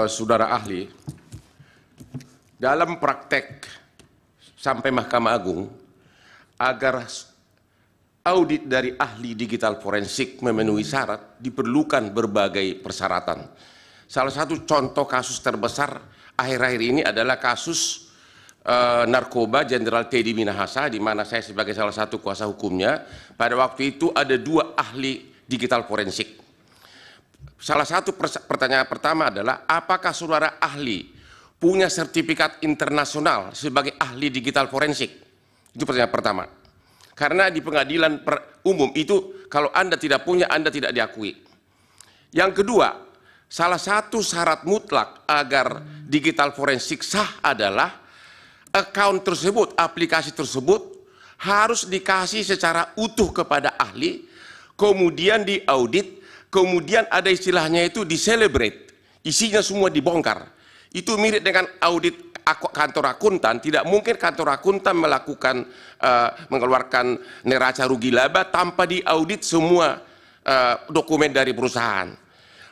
Saudara ahli, dalam praktek sampai Mahkamah Agung, agar audit dari ahli digital forensik memenuhi syarat, diperlukan berbagai persyaratan. Salah satu contoh kasus terbesar akhir-akhir ini adalah kasus narkoba Jenderal Teddy Minahasa, di mana saya sebagai salah satu kuasa hukumnya. Pada waktu itu ada 2 ahli digital forensik. Salah satu pertanyaan pertama adalah, apakah saudara ahli punya sertifikat internasional sebagai ahli digital forensik? Itu pertanyaan pertama. Karena di pengadilan umum itu, kalau Anda tidak punya, Anda tidak diakui. Yang kedua, salah satu syarat mutlak agar digital forensik sah adalah account tersebut, aplikasi tersebut harus dikasih secara utuh kepada ahli, kemudian diaudit, kemudian ada istilahnya itu di-celebrate, isinya semua dibongkar. Itu mirip dengan audit kantor akuntan. Tidak mungkin kantor akuntan melakukan mengeluarkan neraca rugi laba tanpa diaudit semua dokumen dari perusahaan.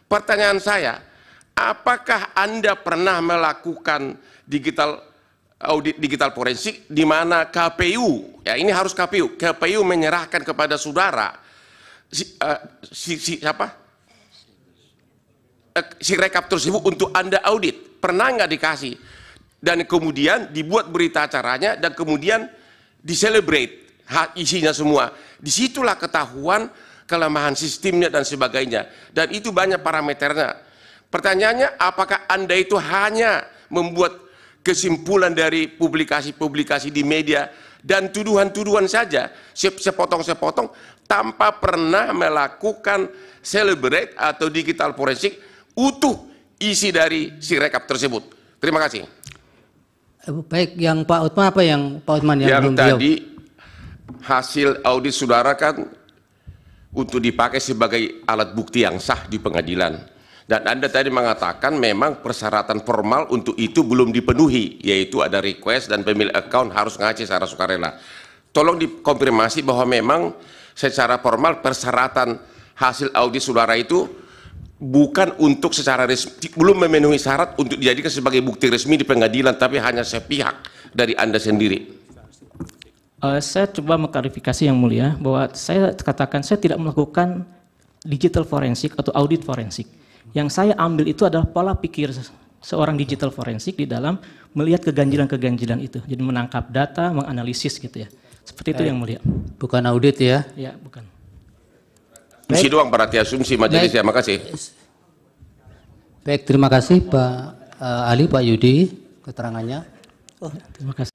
Pertanyaan saya, apakah Anda pernah melakukan audit digital forensik di mana KPU, ya ini harus KPU menyerahkan kepada saudara si rekap tersebut untuk Anda audit? Pernah nggak dikasih? Dan kemudian dibuat berita acaranya dan kemudian di-celebrate isinya semua. Disitulah ketahuan kelemahan sistemnya dan sebagainya. Dan itu banyak parameternya. Pertanyaannya, apakah Anda itu hanya membuat kesimpulan dari publikasi-publikasi di media dan tuduhan-tuduhan saja, sepotong-sepotong, tanpa pernah melakukan celebrate atau digital forensik utuh isi dari si rekap tersebut? Terima kasih. Baik, yang Pak Utman apa yang Pak Utman yang belum tadi hasil audit saudara kan untuk dipakai sebagai alat bukti yang sah di pengadilan. Dan Anda tadi mengatakan memang persyaratan formal untuk itu belum dipenuhi, yaitu ada request dan pemilik account harus ngasih secara sukarela. Tolong dikonfirmasi bahwa memang secara formal persyaratan hasil audit saudara itu bukan untuk secara resmi, belum memenuhi syarat untuk dijadikan sebagai bukti resmi di pengadilan, tapi hanya sepihak dari Anda sendiri. Saya coba mengklarifikasi yang mulia bahwa saya katakan saya tidak melakukan digital forensik atau audit forensik. Yang saya ambil itu adalah pola pikir seorang digital forensik di dalam melihat keganjilan-keganjilan itu. Jadi menangkap data, menganalisis gitu ya. Seperti itu yang mulia. Bukan audit ya? Ya, bukan. Asumsi doang, berarti asumsi majelis. Ya, makasih. Baik, terima kasih Pak Ali, Pak Yudi keterangannya. Terima kasih.